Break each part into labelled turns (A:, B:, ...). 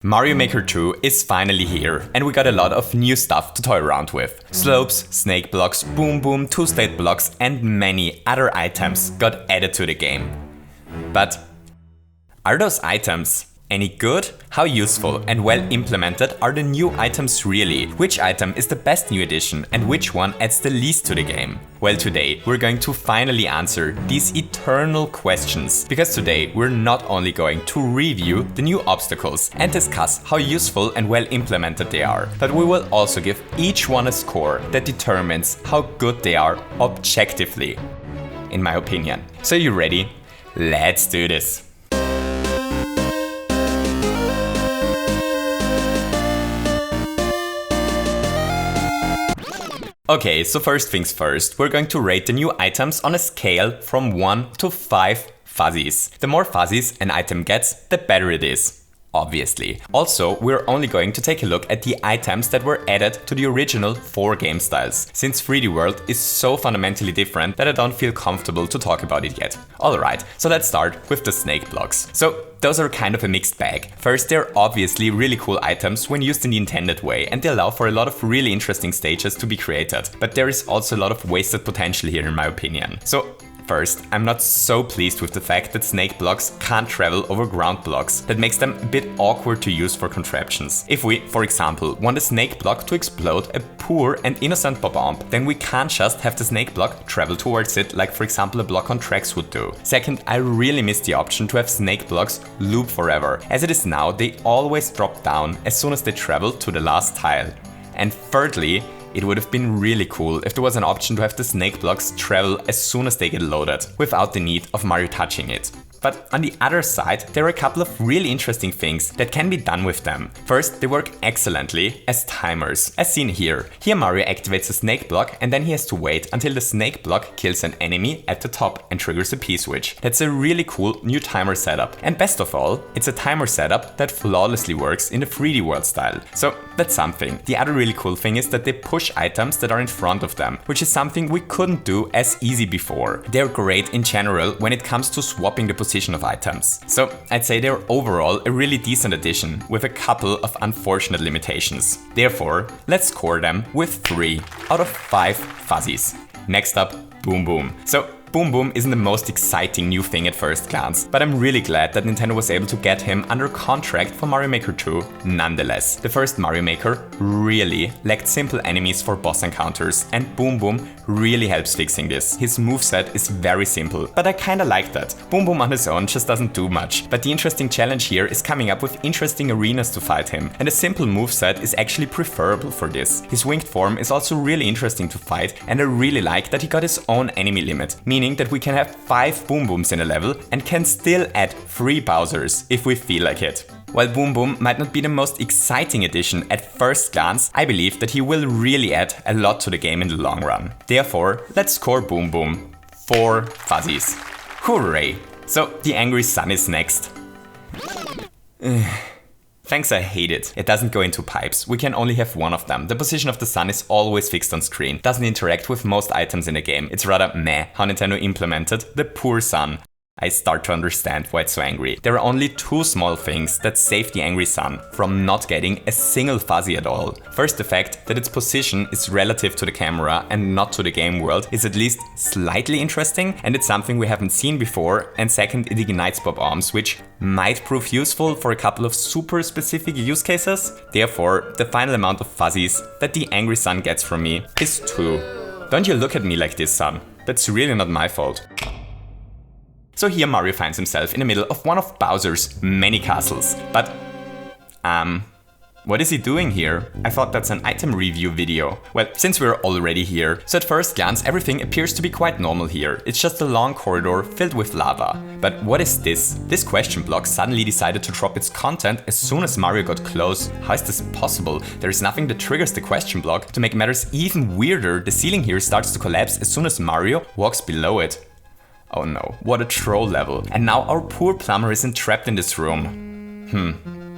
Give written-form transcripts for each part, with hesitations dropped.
A: Mario Maker 2 is finally here, and we got a lot of new stuff to toy around with. Slopes, snake blocks, boom boom, two-state blocks, and many other items got added to the game. But are those items any good? How useful and well implemented are the new items really? Which item is the best new addition and which one adds the least to the game? Well, today we're going to finally answer these eternal questions, because today we're not only going to review the new obstacles and discuss how useful and well implemented they are, but we will also give each one a score that determines how good they are objectively, in my opinion. So you ready? Let's do this! Okay, so first things first, we're going to rate the new items on a scale from 1 to 5 fuzzies. The more fuzzies an item gets, the better it is, obviously. Also, we're only going to take a look at the items that were added to the original 4 game styles, since 3D World is so fundamentally different that I don't feel comfortable to talk about it yet. Alright, so let's start with the snake blocks. So those are kind of a mixed bag. First, they're obviously really cool items when used in the intended way, and they allow for a lot of really interesting stages to be created. But there is also a lot of wasted potential here in my opinion. So first, I'm not so pleased with the fact that snake blocks can't travel over ground blocks. That makes them a bit awkward to use for contraptions. If we, for example, want a snake block to explode a poor and innocent bomb, then we can't just have the snake block travel towards it like, for example, a block on tracks would do. Second, I really miss the option to have snake blocks loop forever. As it is now, they always drop down as soon as they travel to the last tile. And thirdly, it would have been really cool if there was an option to have the snake blocks travel as soon as they get loaded, without the need of Mario touching it. But on the other side, there are a couple of really interesting things that can be done with them. First, they work excellently as timers, as seen here. Here Mario activates a snake block and then he has to wait until the snake block kills an enemy at the top and triggers a P-switch. That's a really cool new timer setup. And best of all, it's a timer setup that flawlessly works in the 3D World style. So that's something. The other really cool thing is that they push items that are in front of them, which is something we couldn't do as easy before. They're great in general when it comes to swapping the position of items. So I'd say they're overall a really decent addition with a couple of unfortunate limitations. Therefore, let's score them with 3 out of 5 fuzzies. Next up, Boom Boom. So Boom Boom isn't the most exciting new thing at first glance, but I'm really glad that Nintendo was able to get him under contract for Mario Maker 2 nonetheless. The first Mario Maker really lacked simple enemies for boss encounters, and Boom Boom really helps fixing this. His moveset is very simple, but I kinda like that. Boom Boom on his own just doesn't do much, but the interesting challenge here is coming up with interesting arenas to fight him, and a simple moveset is actually preferable for this. His winged form is also really interesting to fight, and I really like that he got his own enemy limit, meaning that we can have 5 Boom Booms in a level and can still add 3 Bowsers if we feel like it. While Boom Boom might not be the most exciting addition at first glance, I believe that he will really add a lot to the game in the long run. Therefore, let's score Boom Boom 4 fuzzies. Hooray! So the Angry Sun is next. Thanks, I hate it. It doesn't go into pipes. We can only have one of them. The position of the sun is always fixed on screen. Doesn't interact with most items in the game. It's rather meh how Nintendo implemented the poor sun. I start to understand why it's so angry. There are only 2 small things that save the Angry Sun from not getting a single fuzzy at all. First, the fact that its position is relative to the camera and not to the game world is at least slightly interesting, and it's something we haven't seen before. And second, it ignites bob-ombs, which might prove useful for a couple of super specific use cases. Therefore, the final amount of fuzzies that the Angry Sun gets from me is 2. Don't you look at me like this, Sun. That's really not my fault. So here Mario finds himself in the middle of one of Bowser's many castles. But, what is he doing here? I thought that's an item review video. Well, since we're already here, so at first glance everything appears to be quite normal here. It's just a long corridor filled with lava. But what is this? This question block suddenly decided to drop its content as soon as Mario got close. How is this possible? There is nothing that triggers the question block. To make matters even weirder, the ceiling here starts to collapse as soon as Mario walks below it. Oh no, what a troll level. And now our poor plumber is entrapped in this room.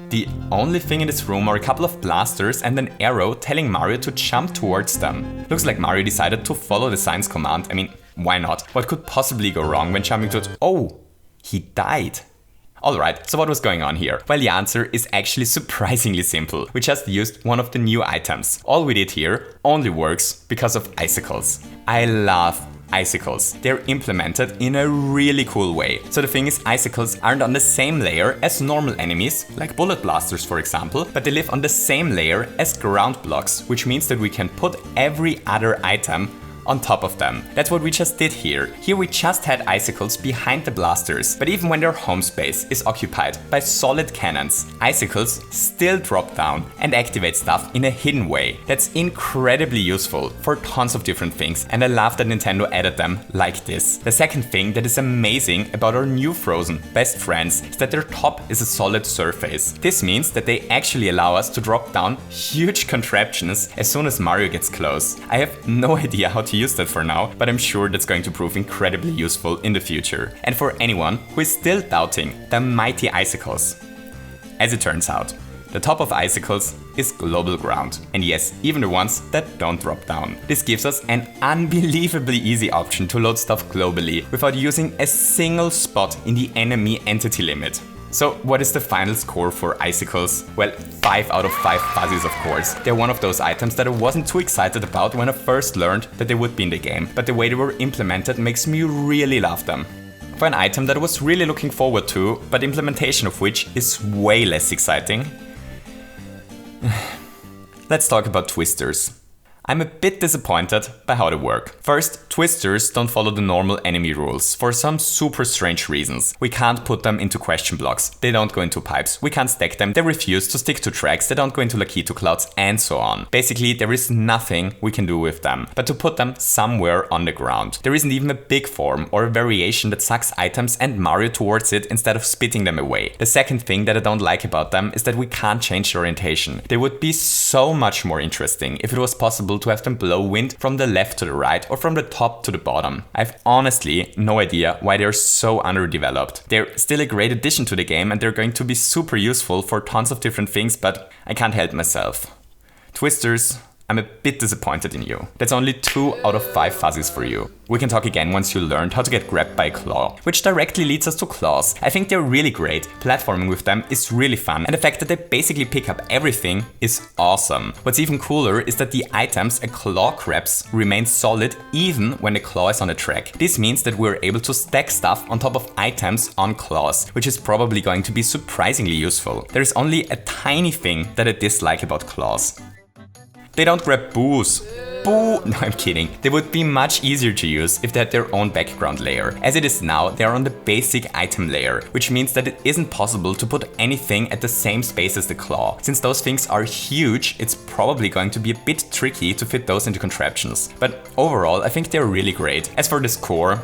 A: The only thing in this room are a couple of blasters and an arrow telling Mario to jump towards them. Looks like Mario decided to follow the science command. I mean, why not? What could possibly go wrong when jumping towards... Oh, he died. Alright, so what was going on here? Well, the answer is actually surprisingly simple. We just used one of the new items. All we did here only works because of icicles. I love icicles. They're implemented in a really cool way. So the thing is, icicles aren't on the same layer as normal enemies, like bullet blasters for example, but they live on the same layer as ground blocks, which means that we can put every other item on top of them. That's what we just did here. Here we just had icicles behind the blasters, but even when their home space is occupied by solid cannons, icicles still drop down and activate stuff in a hidden way. That's incredibly useful for tons of different things, and I love that Nintendo added them like this. The second thing that is amazing about our new Frozen best friends is that their top is a solid surface. This means that they actually allow us to drop down huge contraptions as soon as Mario gets close. I have no idea how to use that for now, but I'm sure that's going to prove incredibly useful in the future. And for anyone who is still doubting the mighty icicles, as it turns out, the top of icicles is global ground. And yes, even the ones that don't drop down. This gives us an unbelievably easy option to load stuff globally without using a single spot in the enemy entity limit. So what is the final score for icicles? Well, 5 out of 5 Fuzzies, of course. They're one of those items that I wasn't too excited about when I first learned that they would be in the game, but the way they were implemented makes me really love them. For an item that I was really looking forward to, but implementation of which is way less exciting. Let's talk about twisters. I'm a bit disappointed by how they work. First, twisters don't follow the normal enemy rules for some super strange reasons. We can't put them into question blocks, they don't go into pipes, we can't stack them, they refuse to stick to tracks, they don't go into Lakitu clouds, and so on. Basically, there is nothing we can do with them, but to put them somewhere on the ground. There isn't even a big form or a variation that sucks items and Mario towards it instead of spitting them away. The second thing that I don't like about them is that we can't change the orientation. They would be so much more interesting if it was possible to have them blow wind from the left to the right or from the top to the bottom. I've honestly no idea why they're so underdeveloped. They're still a great addition to the game and they're going to be super useful for tons of different things, but I can't help myself. Twisters, I'm a bit disappointed in you. That's only 2 out of 5 Fuzzies for you. We can talk again once you learned how to get grabbed by a claw, which directly leads us to claws. I think they're really great, platforming with them is really fun, and the fact that they basically pick up everything is awesome. What's even cooler is that the items a claw grabs remain solid even when the claw is on a track. This means that we're able to stack stuff on top of items on claws, which is probably going to be surprisingly useful. There is only a tiny thing that I dislike about claws. They don't grab boos. Boo! No, I'm kidding. They would be much easier to use if they had their own background layer. As it is now, they are on the basic item layer, which means that it isn't possible to put anything at the same space as the claw. Since those things are huge, it's probably going to be a bit tricky to fit those into contraptions. But overall, I think they're really great. As for the score,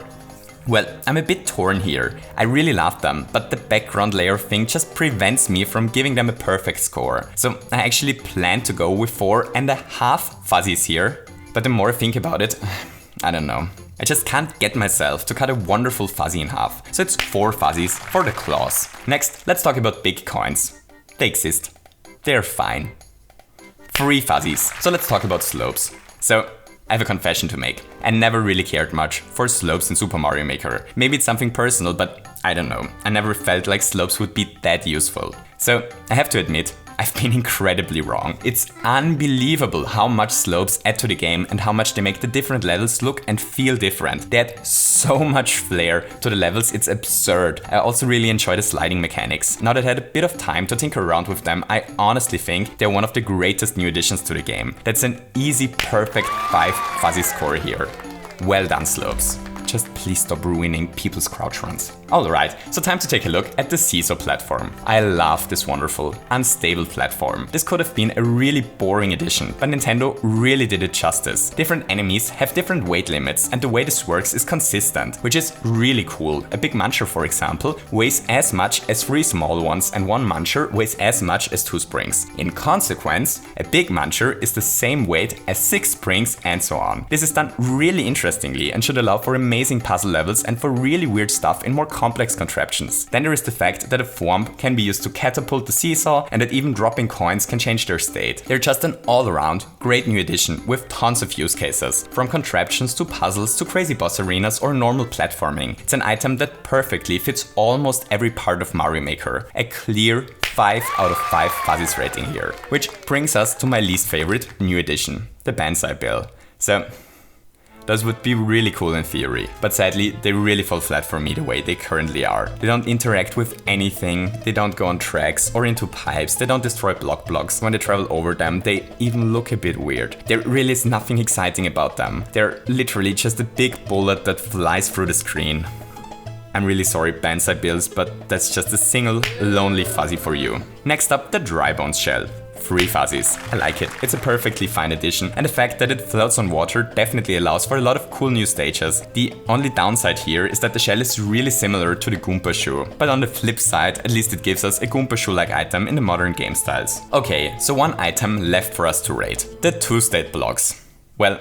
A: well, I'm a bit torn here. I really love them, but the background layer thing just prevents me from giving them a perfect score. So I actually plan to go with 4.5 Fuzzies here. But the more I think about it, I don't know. I just can't get myself to cut a wonderful Fuzzy in half. So it's 4 Fuzzies for the claws. Next, let's talk about big coins. They exist. They're fine. 3 Fuzzies. So let's talk about slopes. So I have a confession to make. I never really cared much for slopes in Super Mario Maker. Maybe it's something personal, but I don't know. I never felt like slopes would be that useful. So I have to admit, I've been incredibly wrong. It's unbelievable how much slopes add to the game and how much they make the different levels look and feel different. They add so much flair to the levels, it's absurd. I also really enjoy the sliding mechanics. Now that I had a bit of time to tinker around with them, I honestly think they're one of the greatest new additions to the game. That's an easy, perfect 5 Fuzzy score here. Well done, slopes. Just please stop ruining people's crouch runs. Alright, so time to take a look at the Seesaw platform. I love this wonderful, unstable platform. This could have been a really boring addition, but Nintendo really did it justice. Different enemies have different weight limits, and the way this works is consistent, which is really cool. A big muncher, for example, weighs as much as 3 small ones, and 1 muncher weighs as much as 2 springs. In consequence, a big muncher is the same weight as 6 springs, and so on. This is done really interestingly and should allow for amazing puzzle levels and for really weird stuff in more complex contraptions. Then there is the fact that a thwomp can be used to catapult the seesaw and that even dropping coins can change their state. They're just an all-around great new addition with tons of use cases, from contraptions to puzzles to crazy boss arenas or normal platforming. It's an item that perfectly fits almost every part of Mario Maker. A clear 5 out of 5 Fuzzies rating here. Which brings us to my least favorite new addition, the Banzai Bill. So, those would be really cool in theory, but sadly they really fall flat for me the way they currently are. They don't interact with anything, they don't go on tracks or into pipes, they don't destroy blocks. When they travel over them, they even look a bit weird. There really is nothing exciting about them. They're literally just a big bullet that flies through the screen. I'm really sorry Banzai Bills, but that's just a single lonely Fuzzy for you. Next up, the Dry Bones Shell. 3 Fuzzies. I like it. It's a perfectly fine addition, and the fact that it floats on water definitely allows for a lot of cool new stages. The only downside here is that the shell is really similar to the Goomba Shoe, but on the flip side, at least it gives us a Goomba Shoe-like item in the modern game styles. Okay, so one item left for us to rate. The 2-state blocks. Well,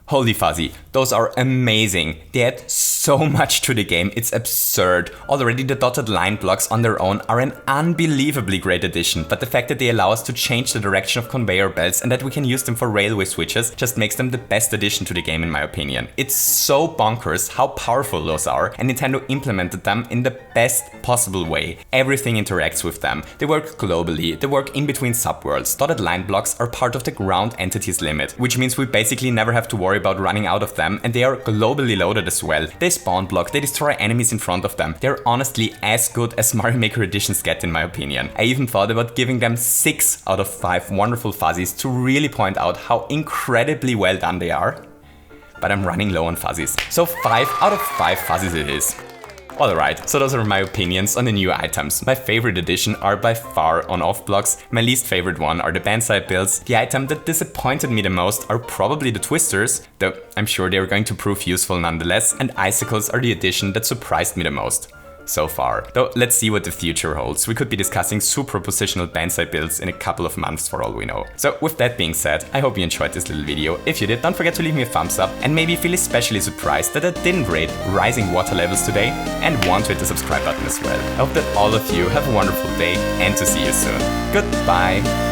A: holy Fuzzy, those are amazing. They add so much to the game, it's absurd. Already the dotted line blocks on their own are an unbelievably great addition, but the fact that they allow us to change the direction of conveyor belts and that we can use them for railway switches just makes them the best addition to the game in my opinion. It's so bonkers how powerful those are, and Nintendo implemented them in the best possible way. Everything interacts with them. They work globally, they work in between subworlds. Dotted line blocks are part of the ground entities limit, which means we basically never have to worry about running out of them, and they are globally loaded as well. They spawn block, they destroy enemies in front of them. They're honestly as good as Mario Maker editions get in my opinion. I even thought about giving them 6 out of 5 wonderful Fuzzies to really point out how incredibly well done they are. But I'm running low on Fuzzies, so 5 out of 5 Fuzzies it is. Alright, so those are my opinions on the new items. My favorite addition are by far on-off blocks, my least favorite one are the Banzai Bills, the item that disappointed me the most are probably the Twisters, though I'm sure they're going to prove useful nonetheless, and Icicles are the addition that surprised me the most. So far. Though let's see what the future holds. We could be discussing superpositional Banzai Bills in a couple of months for all we know. So with that being said, I hope you enjoyed this little video. If you did, don't forget to leave me a thumbs up and maybe feel especially surprised that I didn't rate rising water levels today and want to hit the subscribe button as well. I hope that all of you have a wonderful day and to see you soon. Goodbye!